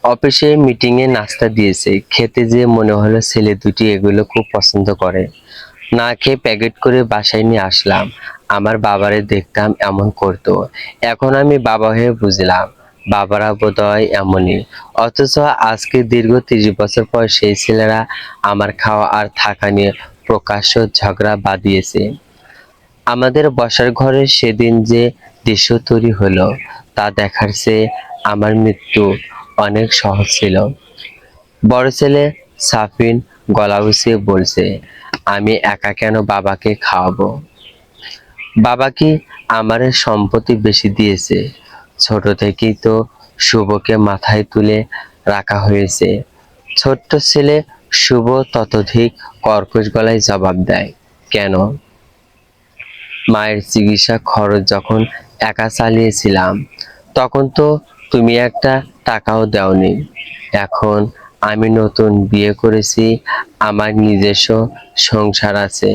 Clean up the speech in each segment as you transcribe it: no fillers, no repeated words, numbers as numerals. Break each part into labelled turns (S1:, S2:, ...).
S1: অফিসে মিটিংয়ে নাস্তা দিয়েছে, খেতে যেয়ে মনে হলো ছেলে দুটি এগুলো খুব পছন্দ করে। না খেয়ে প্যাকেট করে বাসায় নিয়ে আসলাম। আমার বাবারে দেখতাম এমন করতো। এখন আমি বাবা হয়ে বুঝলাম বাবারা বোধহয় এমনই। অথচ আজকে দীর্ঘ 30 বছর পর সেই ছেলেরা আমার খাওয়া আর থাকা নিয়ে প্রকাশ্য ঝগড়া বাঁধিয়েছে। আমাদের বসার ঘরে সেদিন যে দৃশ্য তৈরি হলো তা দেখার চেয়ে আমার মৃত্যু অনেক সহজ ছিল। বড় ছেলে সাফিন গলা উঁচিয়ে বলছে, আমি একা কেন বাবাকে খাওয়াবো? বাবা কি আমার সম্পত্তি বেশি দিয়েছে? ছোট থেকেই তো শুভকে মাথায় তুলে রাখা হয়েছে। ছোট্ট ছেলে শুভ ততোধিক কর্কশ গলায় জবাব দেয়, কেন? মায়ের চিকিৎসা খরচ যখন একা চালিয়েছিলাম তখন তো তুমি একটা টাকাও দাওনি। এখন আমি নতুন বিয়ে করেছি, আমার নিজস্ব সংসার আছে,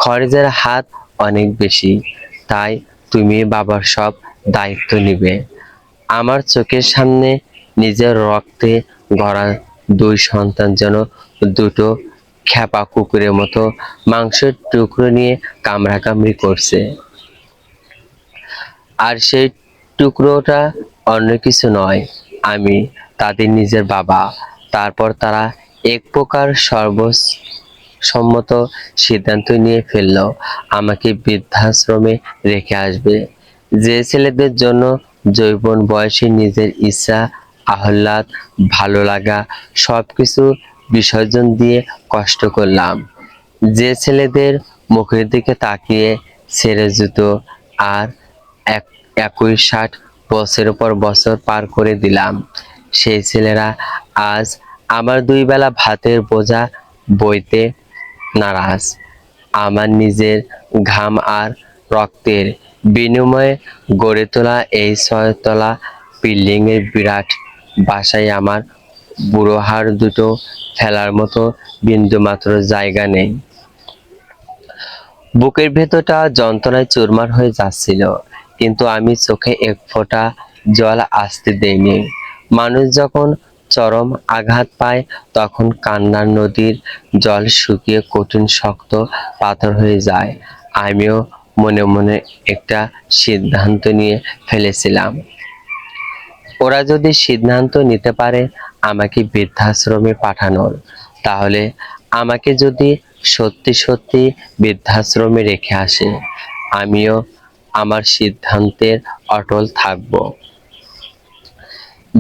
S1: খরচের হাত অনেক বেশি, তাই তুমি বাবার সব দায়িত্ব নিবে। আমার চোখের সামনে নিজের রক্তে গড়া দুই সন্তান যেন দুটো খ্যাপা কুকুরের মতো মাংসের টুকরো নিয়ে কামড়াকামড়ি করছে। আর সেই টুকরোটা অন্য কিছু নয়, আমি তাদের নিজের বাবা। তারপর তারা এক প্রকার সর্বসম্মত সিদ্ধান্ত নিয়ে ফেলল, আমাকে বৃদ্ধাশ্রমে রেখে আসবে। যে ছেলেদের জন্য যৌবন বয়সে নিজের ইচ্ছা, আহ্লাদ, ভালো লাগা সবকিছু বিসর্জন দিয়ে কষ্ট করলাম, যে ছেলেদের মুখের দিকে তাকিয়ে ছেড়ে জুতো আর এক একই 60 বছরের পর বছর পার করে দিলাম, সেই ছেলেরা আজ আমার 2 বেলা ভাতের বোঝা বইতে নারাজ। আমার নিজের ঘাম আর রক্তের বিনিময়ে গড়ে তোলা এই 6 তলা বিল্ডিংয়ের বিরাট বাসায় আমার বুড়ো হাড় দুটো ফেলার মতো বিন্দুমাত্র জায়গা নেই। বুকের ভেতরটা যন্ত্রণায় চুরমার হয়ে যাচ্ছিল, কিন্তু আমি চোখে এক ফোঁটা জল আসতে দেইনি। মানুষ যখন চরম আঘাত পায় তখন কান্নার নদীর জল শুকিয়ে কঠিন শক্ত পাথর হয়ে যায়। আমিও মনে মনে একটা সিদ্ধান্ত নিয়ে ফেলেছিলাম, ওরা যদি সিদ্ধান্ত নিতে পারে আমাকে বৃদ্ধাশ্রমে পাঠানোর, তাহলে আমাকে যদি সত্যি সত্যি বৃদ্ধাশ্রমে রেখে আসে, আমিও আমার সিদ্ধান্তের অটল থাকব।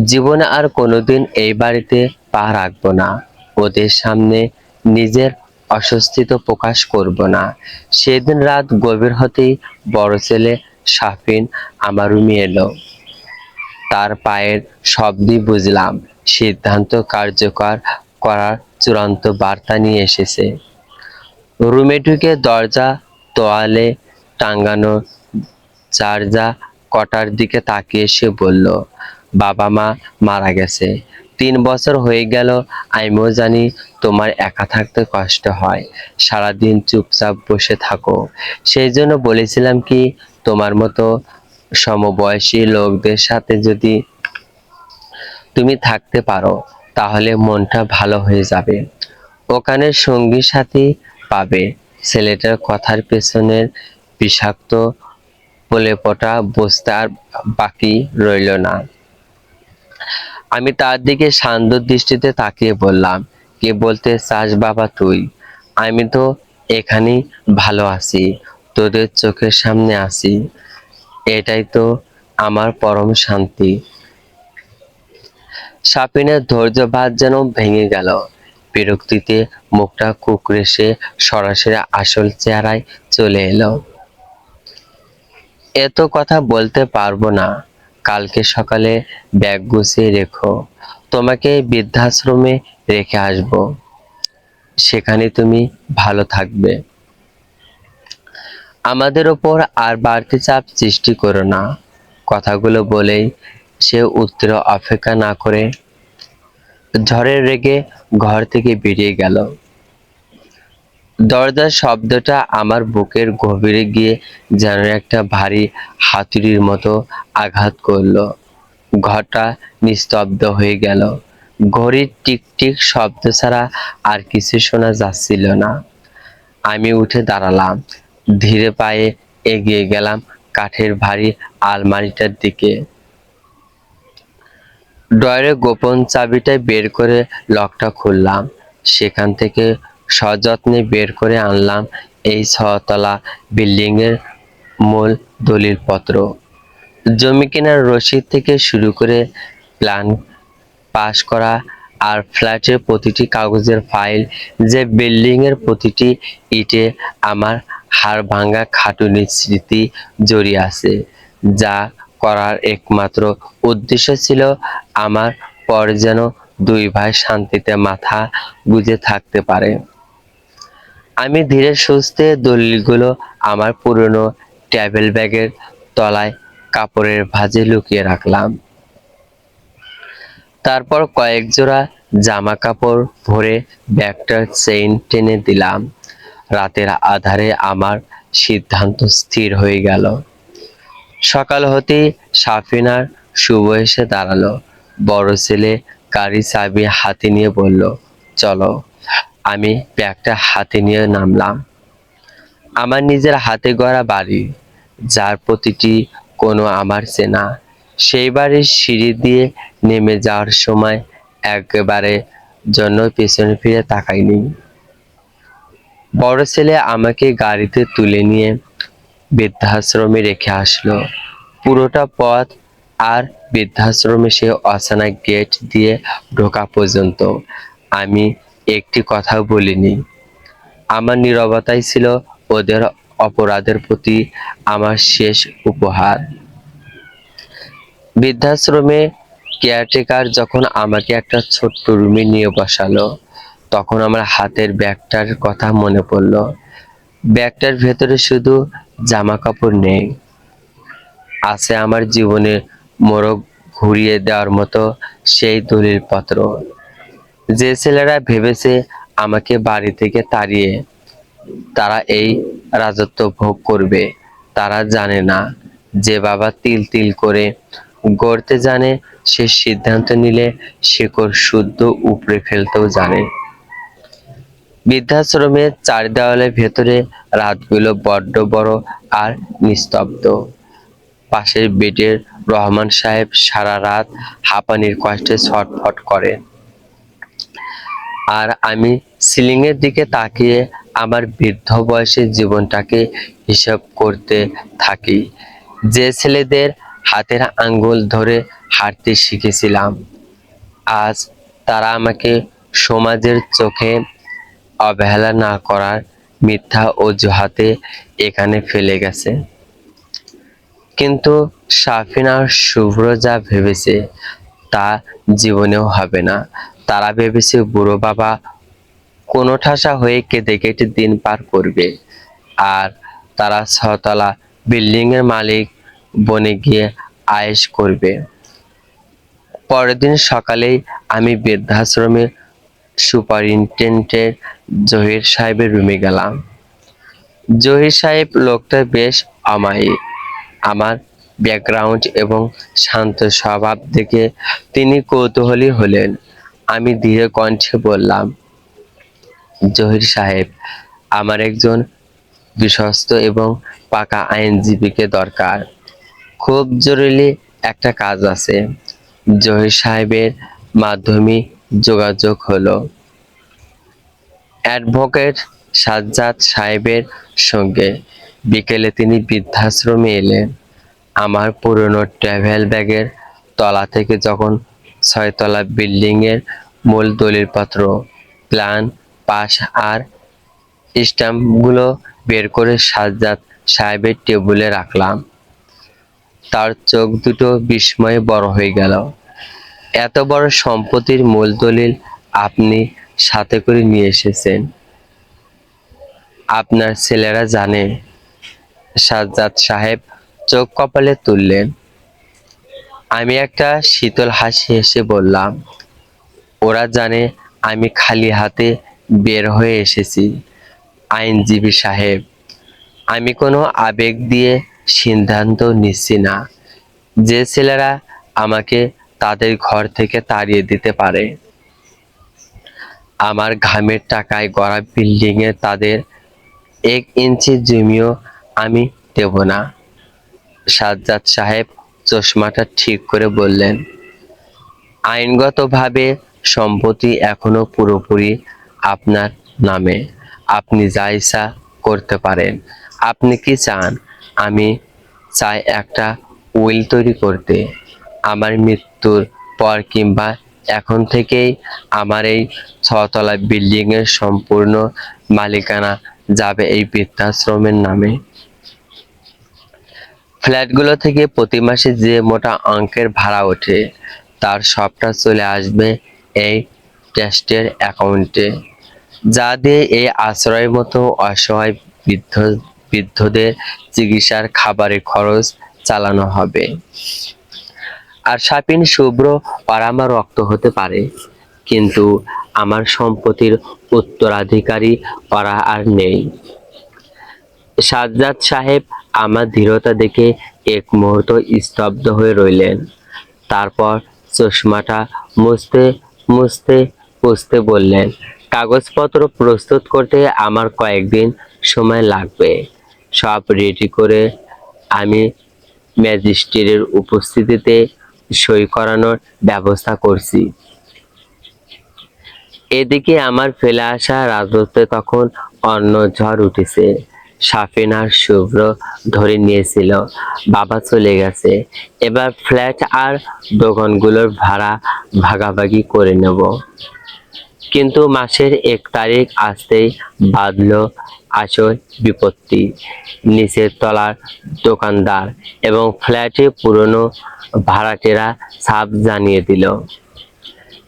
S1: জীবনে আর কোনোদিন এই বাড়িতে পা রাখবো না। ওদের সামনে নিজের অস্বস্তিত্ব প্রকাশ করব না। সেদিন রাত গভীর হতেই বড় ছেলে সাফিন আমার রুমে এলো। তার পায়ের শব্দই বুঝলাম সিদ্ধান্ত কার্যকর করার চূড়ান্ত বার্তা নিয়ে এসেছে। রুমে ঢুকে দরজা তোয়ালে টাঙানো চার্জা কটার দিকে তাকিয়ে সে বলল, বাবা মা মারা গেছে। 3 বছর হয়ে গেল। আমিও জানি তোমার একা থাকতে কষ্ট হয়, সারাদিন চুপচাপ বসে থাকো। সেই জন্য বলেছিলাম কি, তোমার মতো সমবয়সী লোকদের সাথে যদি তুমি থাকতে পারো তাহলে মনটা ভালো হয়ে যাবে, ওখানে সঙ্গী সাথী পাবে। ছেলেটার কথার পেছনের বিষাক্ত প্রলেপটা বুঝতে আর বাকি রইল না। আমি তার দিকে শান্ত দৃষ্টিতে তাকিয়ে বললাম, কে বলতে চাস বাবা তুই? আমি তো এখানেই ভালো আছি, তোদের চোখের সামনে আছি, এটাই তো আমার পরম শান্তি। সাপিনের ধৈর্য বাঁধ যেন ভেঙে গেল। বিরক্তিতে মুখটা কুঁকড়ে সে সরাসরি আসল চেহারায় চলে এলো। এত কথা বলতে পারবো না। কালকে সকালে ব্যাগ গুছিয়ে রেখো, তোমাকে বৃদ্ধাশ্রমে রেখে আসবো, সেখানে তুমি ভালো থাকবে। আমাদের ওপর আর বাড়তি চাপ সৃষ্টি করো না। কথাগুলো বলেই সে উত্তর অপেক্ষা না করে ঝড়ের রেগে ঘর থেকে বেরিয়ে গেল। দরজার শব্দটা আমার বুকের গভীরে গিয়ে যেন একটা ভারী হাতুড়ির মতো আঘাত করলো। ঘরটা নিস্তব্ধ হয়ে গেল। ঘড়ির টিকটিক শব্দ ছাড়া আর কিছু শোনা যাচ্ছিল না। আমি উঠে দাঁড়ালাম, ধীরে পায়ে এগিয়ে গেলাম কাঠের ভারী আলমারিটার দিকে। ড্রয়ারের গোপন চাবিটা বের করে লকটা খুললাম। সেখান থেকে সযত্নে বের করে আনলাম এই 6 তলা বিল্ডিং এর মূল দলিলপত্র। জমি কেনার রসিদ থেকে শুরু করে প্ল্যান পাস করা আর ফ্ল্যাটের প্রতিটি কাগজের ফাইল, যে বিল্ডিং এর প্রতিটি ইটে আমার হাড় ভাঙা খাটুনির স্মৃতি জড়িয়ে আছে। যা করার একমাত্র উদ্দেশ্য ছিল আমার পর যেন 2 ভাই শান্তিতে মাথা গুঁজে থাকতে পারে। আমি ধীরে সুস্থে দলিলগুলো আমার পুরনো ট্রাভেল ব্যাগের তলায় কাপড়ের ভাঁজে লুকিয়ে রাখলাম। তারপর কয়েক জোড়া জামা কাপড় ভরে ব্যাগটার চেইন টেনে দিলাম। রাতের আঁধারে আমার সিদ্ধান্ত স্থির হয়ে গেল। সকাল হতেই সাফিনার শুভ এসে দাঁড়ালো। বড় ছেলে গাড়ির চাবি হাতে নিয়ে বলল, চলো। আমি ব্যাগটা হাতে নিয়ে নামলাম। আমার নিজের হাতে গড়া বাড়ি, যার প্রতিটি কোনো আমার চেনা। সেই বাড়ির সিঁড়ি দিয়ে নেমে যাওয়ার সময় একবারে জন্য পেছনে ফিরে তাকাইনি। বড় ছেলে আমাকে গাড়িতে তুলে নিয়ে বৃদ্ধাশ্রমে রেখে আসলো। পুরোটা পথ আর বৃদ্ধাশ্রমে সে অচেনা গেট দিয়ে ঢোকা পর্যন্ত আমি একটি কথাও বলিনি। আমার নীরবতাই ছিল ওদের অপরাধের প্রতি আমার শেষ উপহার। বৃদ্ধাশ্রমে কেয়ারটেকার যখন আমাকে একটা ছোট্ট রুমে নিয়ে বসালো, তখন আমার হাতের ব্যাগটার কথা মনে পড়লো। ব্যাগটার ভেতরে শুধু জামা কাপড় নেই, আছে আমার জীবনের মোড়ক ঘুরিয়ে দেওয়ার মতো সেই দলিলপত্র। যে ছেলেরা ভেবেছে আমাকে বাড়ি থেকে তাড়িয়ে তারা এই রাজত্ব ভোগ করবে, তারা জানে না যে বাবা তিল তিল করে গড়তে জানে, সে সিদ্ধান্ত নিলে শিকড় শুদ্ধ উপড়ে ফেলতেও জানে। বৃদ্ধাশ্রমের 4 দেওয়ালের ভেতরে রাতগুলো বড্ড বড় আর নিস্তব্ধ। পাশের বেডের রহমান সাহেব সারা রাত হাঁপানির কষ্টে ছটফট করেন, আর আমি সিলিংয়ের দিকে তাকিয়ে আমার বৃদ্ধ বয়সের জীবনটাকে হিসাব করতে থাকি। যে ছেলেদের হাতের আঙ্গুল ধরে হাঁটতে শিখেছিলাম, আজ তারা আমাকে সমাজের চোখে অবহেলা না করার মিথ্যা অজুহাতে এখানে ফেলে গেছে। কিন্তু সাফিনা আর শুভ্র যা ভেবেছে তা জীবনেও হবে না। তারা ভেবেছে বুড়ো বাবা কোণঠাসা হয়ে কেঁদে কেটে দিন পার করবে, আর তারা 6 তলা বিল্ডিং এর মালিক বনে গিয়ে আয়েশ করবে। পরের দিন সকালেই আমি বৃদ্ধাশ্রমের সুপারিনটেন্ডেন্ট জহির সাহেবের রুমে গেলাম। জহির সাহেব লোকটা বেশ অমায়িক। আমার ব্যাকগ্রাউন্ড এবং শান্ত স্বভাব দেখে তিনি কৌতূহলী হলেন। আমি ধীরে কণ্ঠে বললাম, জহির সাহেব, আমার একজন বিশ্বস্ত এবং পাকা আইনজীবীকে দরকার। খুব জরুরি একটা কাজ আছে। জহির সাহেবের মাধ্যমে যোগাযোগ হলো অ্যাডভোকেট সাজ্জাদ সাহেবের সঙ্গে। বিকেলে তিনি বৃদ্ধাশ্রমে এলেন। আমার পুরনো ট্রাভেল ব্যাগের তলা থেকে যখন 6 তলা বিল্ডিং এর মূল দলিলপত্র, প্ল্যান পাস আর স্ট্যাম্পগুলো বের করে সাজ্জাদ সাহেবের টেবিলে রাখলাম, তার চোখ দুটো বিস্ময়ে বড় হয়ে গেল। এত বড় সম্পত্তির মূল দলিল আপনি সাথে করে নিয়ে এসেছেন? আপনার ছেলেরা জানে? সাজ্জাদ সাহেব চোখ কপালে তুললেন। আমি একটা শীতল হাসি হেসে বললাম, ওরা জানে আমি খালি হাতে বের হয়ে এসেছি আইনজীবী সাহেব। আমি কোনো আবেগ দিয়ে সিদ্ধান্ত নিচ্ছি না। যে ছেলেরা আমাকে তাদের ঘর থেকে তাড়িয়ে দিতে পারে। আমার ঘামের টাকায় গড়া বিল্ডিং এ তাদের 1 ইঞ্চি জমিও আমি দেব না। সাজ্জাদ সাহেব চশমাটা ঠিক করে বললেন, আইনগতভাবে সম্পত্তি এখনো পুরোপুরি আপনার নামে। আপনি যা ইচ্ছা করতে পারেন। আপনি কি চান? আমি চাই একটা উইল তৈরি করতে। আমার মৃত্যুর পর কিংবা এখন থেকেই আমার এই 6 তলা বিল্ডিং এর সম্পূর্ণ মালিকানা যাবে এই বৃদ্ধাশ্রমের নামে। ফ্ল্যাটগুলো থেকে প্রতি মাসে যে মোটা অঙ্কের ভাড়া ওঠে তার সবটা চলে আসবে এই ট্রাস্টের অ্যাকাউন্টে, যা দিয়ে এই আশ্রয়ের মতো অসহায় বৃদ্ধদের চিকিৎসার খাবারের খরচ চালানো হবে। আর শাপিন শুভ্র আর আমার রক্ত হতে পারে, কিন্তু আমার সম্পত্তির উত্তরাধিকারী ওরা আর নেই। সাজ্জাদ সাহেব আমার দৃঢ়তা দেখে এক মুহূর্ত স্তব্ধ হয়ে রইলেন। তারপর চশমাটা মুছতে মুছতে মুছতে বললেন, কাগজপত্র প্রস্তুত করতে আমার কয়েকদিন সময় লাগবে। সব রেডি করে আমি ম্যাজিস্ট্রেটের উপস্থিতিতে সই করানোর ব্যবস্থা করছি। এদিকে আমার ফেলে আসা রাজত্বে তখন অন্য ঝড় উঠেছে। সাফিন আর শুভ্র ধরে নিয়েছিল বাবা চলে গেছে, এবার ফ্ল্যাট আর দোকানগুলোর ভাড়া ভাগাভাগি করে নেব। কিন্তু মাসের 1 তারিখ আসতেই বাঁধলো আসল বিপত্তি। নিচের তলার দোকানদার এবং ফ্ল্যাটে পুরনো ভাড়াটেরা ছাপ জানিয়ে দিল,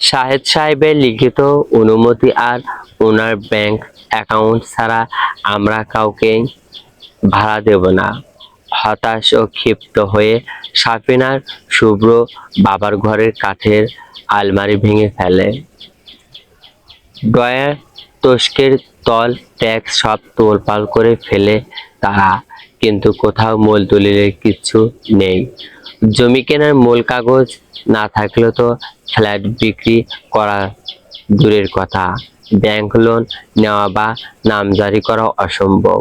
S1: শাহেদ সাহেবের লিখিত অনুমতি আর ওনার ব্যাংক অ্যাকাউন্ট ছাড়া আমরা কাউকে ভাড়া দেব না। হতাশ ও ক্ষিপ্ত হয়ে সাফিন আর শুভ্র বাবার ঘরের কাঠের আলমারি ভেঙে ফেলে। ড্রয়ার, তোশকের তল ট্যাক্স সব তোলপাল করে ফেলে তারা, কিন্তু কোথাও মূল দলিলের কিচ্ছু নেই। জমি কেনার মূল কাগজ না থাকলেও তো ফ্ল্যাট বিক্রি করা দূরের কথা, ব্যাংক লোন নেওয়া বা নামজারি করা অসম্ভব।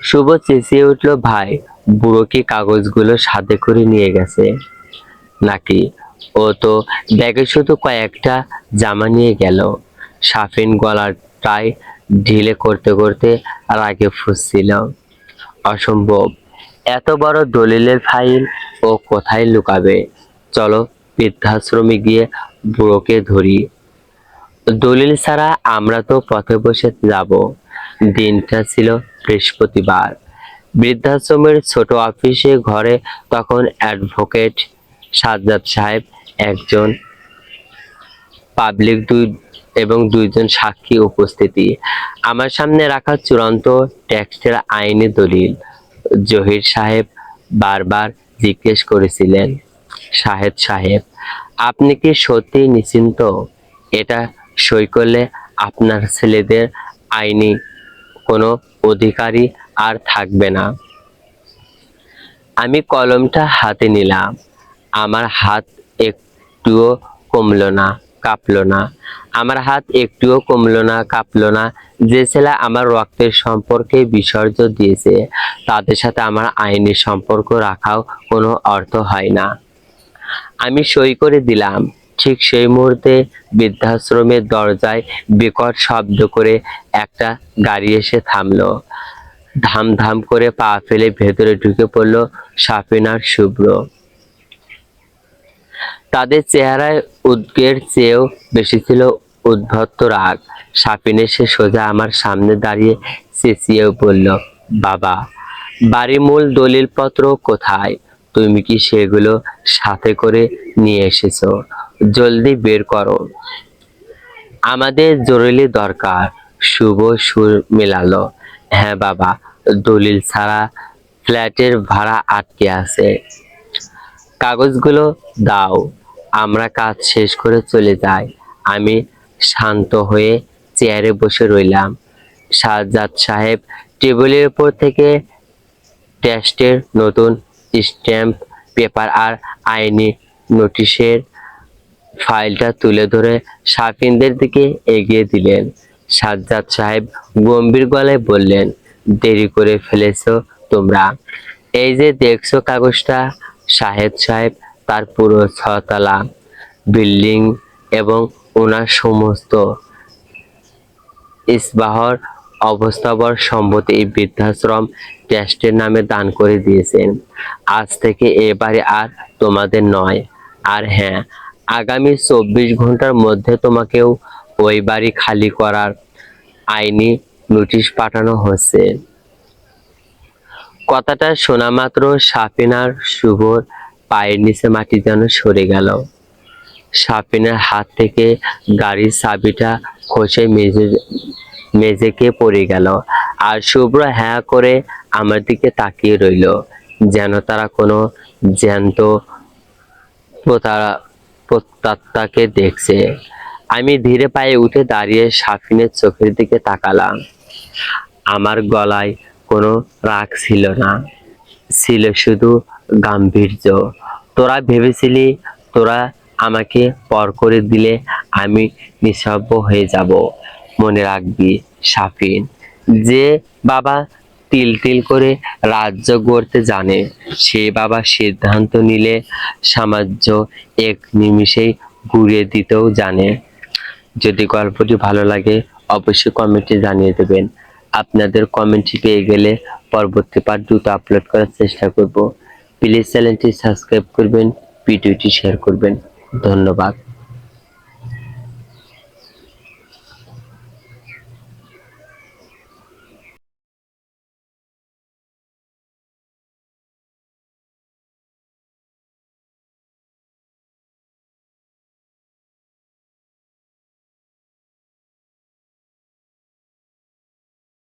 S1: শুভ চেঁচিয়ে উঠল, ভাই, বুড়ো কি কাগজগুলো সাথে করে নিয়ে গেছে নাকি? ও তো ব্যাগে শুধু কয়েকটা জামা নিয়ে গেল। সাফিন গলার টাই ঢিলে করতে করতে রাগে ফুঁসছিল, অসম্ভব, এত বড় দলিলের ফাইল ও কোথায় লুকাবে? চলো বৃদ্ধাশ্রমে গিয়ে বুড়োকে ধরি। দলিল ছাড়া আমরা তো পথে বসে যাব। দিনটা ছিল বৃহস্পতিবার। বৃদ্ধাশ্রমের ছোট অফিসে ঘরে তখন অ্যাডভোকেট সাজ্জাদ সাহেব, একজন পাবলিক এবং 2জন সাক্ষী উপস্থিতি। আমার সামনে রাখা চূড়ান্ত ট্যাক্সের আইনি দলিল। জহির সাহেব বারবার জিজ্ঞেস করেছিলেন, শাহেদ সাহেব, আপনি কি সত্যি নিশ্চিন্ত? এটা সই করলে আপনার ছেলেদের আইনি কোনো অধিকারই আর থাকবে না। আমি কলমটা হাতে নিলাম। আমার হাত একটুও কমলো না, কাঁপলো না। আমার হাত একটুও কমলো না, কাঁপলো না। যে ছেলে আমার রক্তের সম্পর্কে বিসর্জন দিয়েছে তাদের সাথে আমার আইনি সম্পর্ক রাখাও কোনো অর্থ হয় না। আমি সই করে দিলাম। ঠিক সেই মুহূর্তে বৃদ্ধাশ্রমের দরজায় বিকট শব্দ করে একটা গাড়ি এসে থামলো। ধাম ধাম করে পা ফেলে ভেতরে ঢুকে পড়ল সাফিন আর শুভ্র। তাদের চেহারায় উদ্বেগের চেয়েও বেশি ছিল উদ্ধত রাগ। সাফিন এসে সোজা আমার সামনে দাঁড়িয়ে চেঁচিয়ে বলল, বাবা, বাড়ির মূল দলিলপত্র কোথায়? তুমি কি সেগুলো সাথে করে নিয়ে এসেছো? জলদি বের করো, আমাদের জরুরি দরকার। শুভ সুর মেলালো, হ্যাঁ বাবা, দলিল ছাড়া ফ্ল্যাটের ভাড়া আটকে আছে। কাগজগুলো দাও, আমরা কাজ শেষ করে চলে যাই। আমি শান্ত হয়ে চেয়ারে বসে রইলাম। সাজ্জাদ সাহেব টেবিলের উপর থেকে ট্রাস্টের নতুন স্ট্যাম্প পেপার আর আইনি নোটিশের ফাইলটা তুলে ধরে সাফিনদের দিকে এগিয়ে দিলেন। সাজ্জাদ সাহেব গম্ভীর গলায় বললেন, দেরি করে ফেলেছো তোমরা। এই যে দেখছো কাগজটা, শাহেদ সাহেব তার পুরো 6 তলা বিল্ডিং এবং ওনার সমস্ত ইসবাহর অবস্থাবর সম্পত্তি এই বৃদ্ধাশ্রম ট্রাস্টের নামে দান করে দিয়েছেন। আজ থেকে এ বাড়ি আর তোমাদের নয়। আর হ্যাঁ, আগামী 24 ঘন্টার মধ্যে তোমাকেও ওই বাড়ি খালি করার আইনি নোটিশ পাঠানো হচ্ছে। কথাটা শোনা মাত্র সাফিনার শুভর পায়ের নিচে মাটি যেন সরে গেল। সাফিনার হাত থেকে গাড়ির চাবিটা খসে মেঝেকে পড়ে গেল। আর শুভ্র হ্যাঁ করে আমার দিকে তাকিয়ে রইল, যেন তারা কোনো জ্যান্ত প্রেতাত্মাকে দেখছে। আমি ধীরে পায়ে উঠে দাঁড়িয়ে সাফিনের চোখের দিকে তাকালাম। আমার গলায় কোনো রাগ ছিল না, ছিল শুধু গাম্ভীর্য। তোরা ভেবেছিলি তোরা আমাকে পর করে দিলে আমি নিঃশব্দ হয়ে যাব। মনে রাখবি সাফিন, যে বাবা তিল তিল করে রাজ্য গড়তে জানে, সে বাবা সিদ্ধান্ত নিলে সাম্রাজ্য এক নিমিষেই গুঁড়িয়ে দিতেও জানে। যদি গল্পটি ভালো লাগে অবশ্যই কমেন্টে জানিয়ে দেবেন। আপনাদের কমেন্টটি পেয়ে গেলে পরবর্তী পার্ট দ্রুত আপলোড করার চেষ্টা করব। প্লিজ চ্যানেলটি সাবস্ক্রাইব করবেন, ভিডিওটি শেয়ার করবেন। ধন্যবাদ।